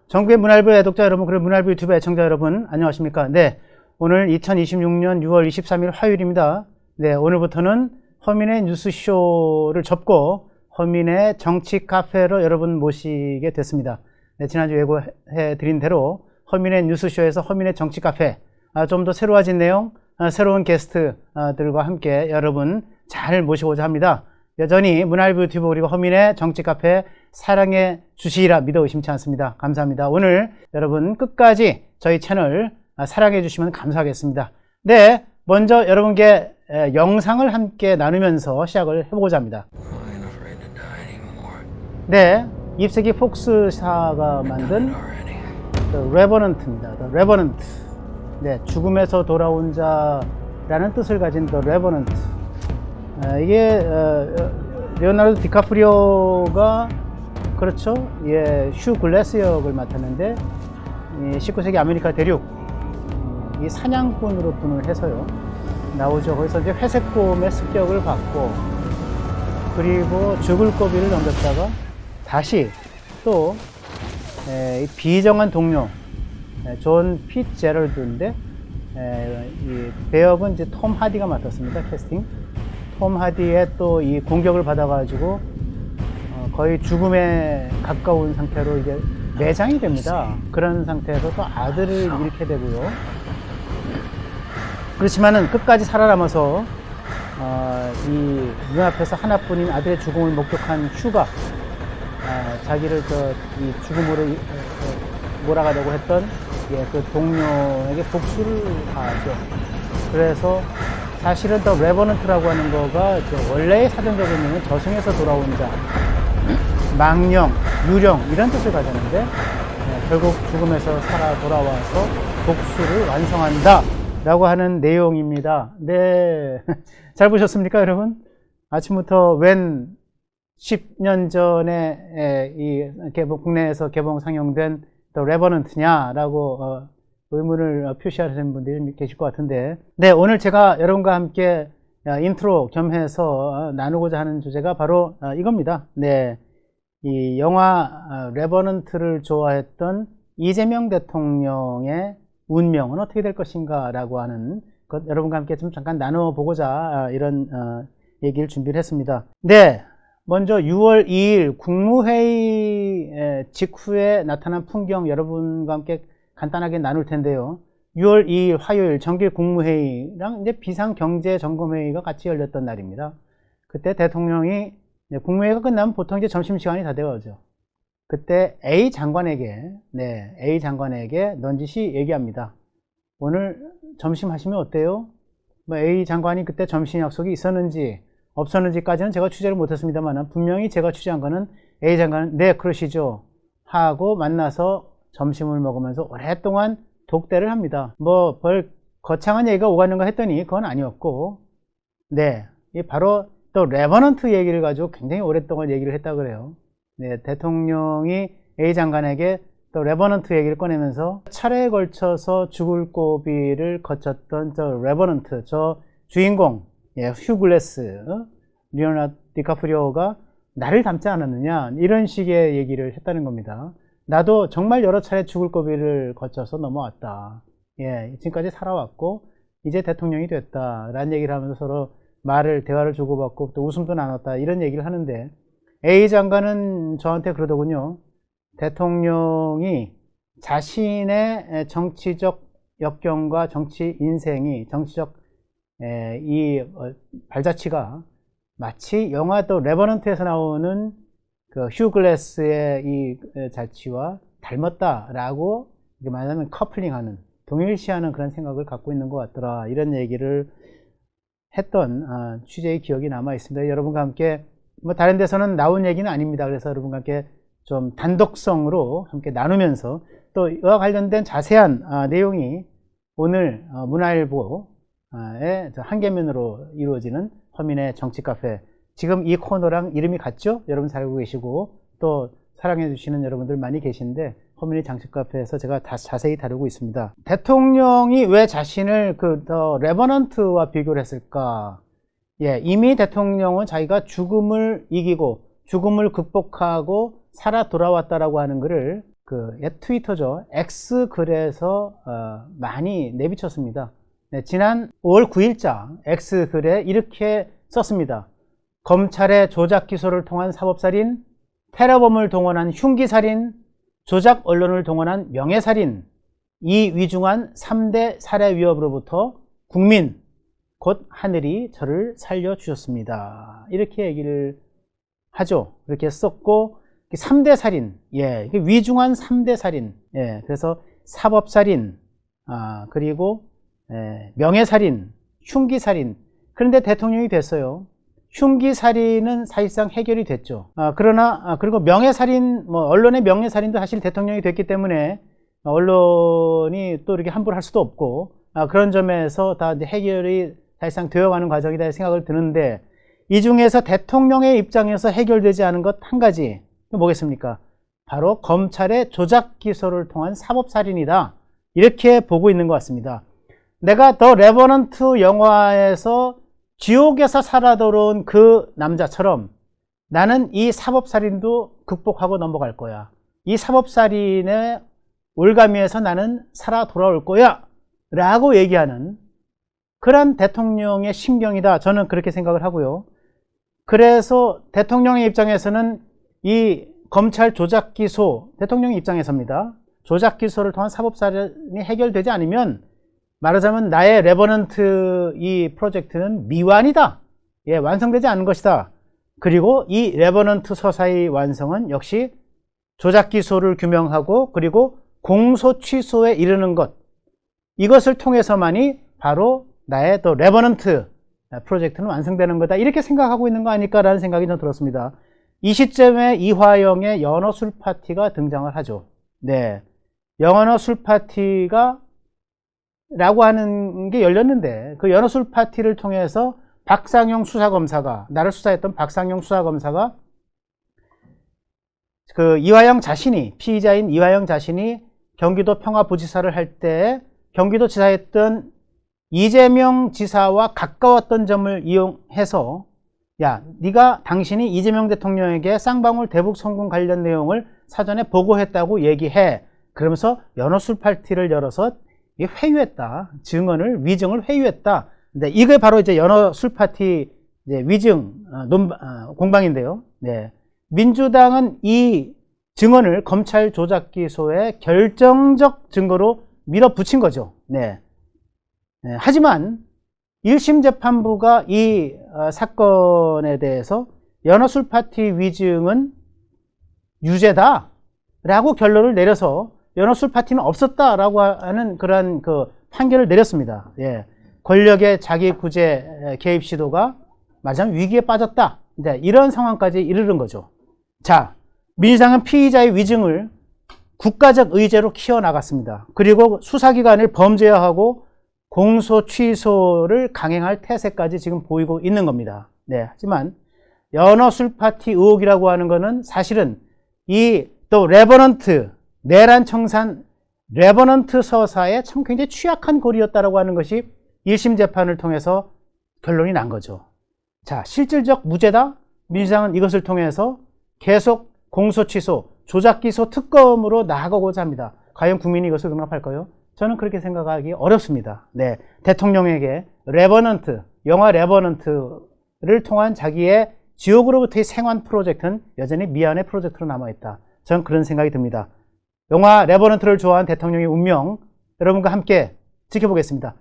전국의 문화일보 애독자 여러분, 그리고 문화일보 유튜브 애청자 여러분, 안녕하십니까? 네, 오늘 2026년 6월 23일 화요일입니다. 네, 오늘부터는 허민의 뉴스쇼를 접고 허민의 정치 카페로 여러분 모시게 됐습니다. 네, 지난주 예고해드린 대로 허민의 뉴스쇼에서 허민의 정치 카페, 좀 더 새로워진 내용, 새로운 게스트들과 함께 여러분 잘 모시고자 합니다. 여전히 문화일보 유튜브 그리고 허민의 정치 카페 사랑해 주시리라 믿어 의심치 않습니다. 감사합니다. 오늘 여러분 끝까지 저희 채널 사랑해 주시면 감사하겠습니다. 네, 먼저 여러분께 영상을 함께 나누면서 시작을 해보고자 합니다. 네, 20세기 폭스사가 만든 The Revenant입니다. The Revenant. 네, 죽음에서 돌아온 자라는 뜻을 가진 The Revenant. 이게 레오나르도 디카프리오가 그렇죠, 예, 휴 글래스 역을 맡았는데 19세기 아메리카 대륙 이 사냥꾼으로 분을 해서요 나오죠. 거기서 이제 회색곰의 습격을 받고 그리고 죽을 고비를 넘겼다가 다시 또 비정한 동료 존 피츠제럴드인데 이 배역은 이제 톰 하디가 맡았습니다. 캐스팅. 톰 하디의 또 이 공격을 받아가지고 거의 죽음에 가까운 상태로 이제 매장이 됩니다. 그런 상태에서 또 아들을 잃게 되고요. 그렇지만은 끝까지 살아남아서 이 눈앞에서 하나뿐인 아들의 죽음을 목격한 휴가, 자기를 이 죽음으로 몰아가려고 했던 그 동료에게 복수를 하죠. 그래서 사실은 더 레버넌트라고 하는 거가 원래의 사전적 의미는 저승에서 돌아온 자, 망령, 유령 이런 뜻을 가졌는데 결국 죽음에서 살아 돌아와서 복수를 완성한다 라고 하는 내용입니다. 네, 잘 보셨습니까 여러분? 아침부터 웬 10년 전에 이 국내에서 개봉 상영된 더 레버넌트냐 라고 의문을 표시하시는 분들이 계실 것 같은데, 네, 오늘 제가 여러분과 함께 인트로 겸해서 나누고자 하는 주제가 바로 이겁니다. 네, 이 영화 레버넌트를 좋아했던 이재명 대통령의 운명은 어떻게 될 것인가 라고 하는 것 여러분과 함께 좀 잠깐 나눠보고자 이런 얘기를 준비를 했습니다. 네, 먼저 6월 2일 국무회의 직후에 나타난 풍경 여러분과 함께 간단하게 나눌 텐데요. 6월 2일 화요일 정길 국무회의랑 이제 비상경제점검회의가 같이 열렸던 날입니다. 그때 대통령이 국무회의가 끝나면 보통 이제 점심시간이 다 되어죠. 그때 A 장관에게 넌지시 얘기합니다. 오늘 점심 하시면 어때요? A 장관이 그때 점심 약속이 있었는지 없었는지까지는 제가 취재를 못했습니다만 분명히 제가 취재한 거는 A 장관은 네 그러시죠 하고 만나서 점심을 먹으면서 오랫동안 독대를 합니다. 뭐 벌 거창한 얘기가 오가는가 했더니 그건 아니었고, 네, 바로 또 레버넌트 얘기를 가지고 굉장히 오랫동안 얘기를 했다 그래요. 네, 대통령이 A 장관에게 또 레버넌트 얘기를 꺼내면서 차례에 걸쳐서 죽을 고비를 거쳤던 저 레버넌트, 저 주인공, 휴 글래스, 리오나르도 디카프리오가 나를 닮지 않았느냐 이런 식의 얘기를 했다는 겁니다. 나도 정말 여러 차례 죽을 고비를 거쳐서 넘어왔다. 지금까지 살아왔고 이제 대통령이 됐다 라는 얘기를 하면서 서로 대화를 주고받고 또 웃음도 나눴다 이런 얘기를 하는데, A 장관은 저한테 그러더군요. 대통령이 자신의 정치적 역경과 정치 인생이 정치적 이 발자취가 마치 영화 또 레버넌트에서 나오는 그 휴 글래스의 이 자취와 닮았다라고 말하자면 커플링하는, 동일시하는 그런 생각을 갖고 있는 것 같더라 이런 얘기를 했던 취재의 기억이 남아 있습니다. 여러분과 함께 뭐 다른 데서는 나온 얘기는 아닙니다. 그래서 여러분과 함께 좀 단독성으로 함께 나누면서 또 이와 관련된 자세한 내용이 오늘 문화일보의 한계면으로 이루어지는 허민의 정치 카페, 지금 이 코너랑 이름이 같죠? 여러분 잘 알고 계시고 또 사랑해 주시는 여러분들 많이 계신데 허민의 정치 카페에서 제가 다 자세히 다루고 있습니다. 대통령이 왜 자신을 더 레버넌트와 비교를 했을까? 이미 대통령은 자기가 죽음을 이기고 죽음을 극복하고 살아 돌아왔다라고 하는 것을 트위터죠. X글에서 많이 내비쳤습니다. 네, 지난 5월 9일자 X글에 이렇게 썼습니다. 검찰의 조작 기소를 통한 사법살인, 테러범을 동원한 흉기살인, 조작 언론을 동원한 명예살인, 이 위중한 3대 살해 위협으로부터 국민, 곧 하늘이 저를 살려주셨습니다. 이렇게 얘기를 하죠. 이렇게 썼고, 3대 살인, 예, 위중한 3대 살인, 예, 그래서 사법살인, 그리고 명예살인, 흉기살인. 그런데 대통령이 됐어요. 흉기살인은 사실상 해결이 됐죠. 그리고 명예살인, 언론의 명예살인도 사실 대통령이 됐기 때문에 언론이 또 이렇게 함부로 할 수도 없고, 그런 점에서 다 이제 해결이 사실상 되어가는 과정이다 생각을 드는데, 이 중에서 대통령의 입장에서 해결되지 않은 것 한 가지, 뭐겠습니까? 바로 검찰의 조작 기소를 통한 사법살인이다. 이렇게 보고 있는 것 같습니다. 내가 더 레버넌트 영화에서 지옥에서 살아 돌아온 그 남자처럼 나는 이 사법살인도 극복하고 넘어갈 거야. 이 사법살인의 올가미에서 나는 살아 돌아올 거야. 라고 얘기하는 그런 대통령의 심경이다. 저는 그렇게 생각을 하고요. 그래서 대통령의 입장에서는 이 검찰 조작 기소, 대통령의 입장에서입니다. 조작 기소를 통한 사법살인이 해결되지 않으면 말하자면 나의 레버넌트 이 프로젝트는 미완이다. 예, 완성되지 않은 것이다. 그리고 이 레버넌트 서사의 완성은 역시 조작 기소를 규명하고 그리고 공소 취소에 이르는 것. 이것을 통해서만이 바로 나의 더 레버넌트 프로젝트는 완성되는 거다. 이렇게 생각하고 있는 거 아닐까라는 생각이 좀 들었습니다. 이 시점에 이화영의 연어 술 파티가 등장을 하죠. 네. 연어 술 파티가 라고 하는 게 열렸는데 그 연어 술 파티를 통해서 박상용 수사검사가 나를 수사했던 박상용 수사검사가 그 이화영 자신이 피의자인 이화영 자신이 경기도 평화부지사를 할 때 경기도 지사였던 이재명 지사와 가까웠던 점을 이용해서 야, 네가 당신이 이재명 대통령에게 쌍방울 대북 성공 관련 내용을 사전에 보고했다고 얘기해. 그러면서 연어 술 파티를 열어서 회유했다. 증언을 위증을 회유했다. 근데 이게 바로 이제 연어 술 파티 이제 위증 공방인데요. 네. 민주당은 이 증언을 검찰 조작 기소의 결정적 증거로 밀어붙인 거죠. 네. 네. 하지만 1심 재판부가 이 사건에 대해서 연어 술 파티 위증은 유죄다 라고 결론을 내려서 연어 술 파티는 없었다라고 하는 그러한 그 판결을 내렸습니다. 예. 권력의 자기 구제 개입 시도가 마지막 위기에 빠졌다. 네, 이런 상황까지 이르는 거죠. 자, 민주당은 피의자의 위증을 국가적 의제로 키워나갔습니다. 그리고 수사기관을 범죄화하고 공소 취소를 강행할 태세까지 지금 보이고 있는 겁니다. 네, 하지만 연어 술 파티 의혹이라고 하는 것은 사실은 이 또 레버넌트 내란 청산 레버넌트 서사에 참 굉장히 취약한 고리였다라고 하는 것이 1심 재판을 통해서 결론이 난 거죠. 자, 실질적 무죄다? 민주당은 이것을 통해서 계속 공소 취소, 조작 기소 특검으로 나아가고자 합니다. 과연 국민이 이것을 용납할까요? 저는 그렇게 생각하기 어렵습니다. 네, 대통령에게 레버넌트, 영화 레버넌트를 통한 자기의 지옥으로부터의 생還프로젝트는 여전히 미안의 프로젝트로 남아있다. 저는 그런 생각이 듭니다. 영화 레버넌트를 좋아한 대통령의 운명, 여러분과 함께 지켜보겠습니다.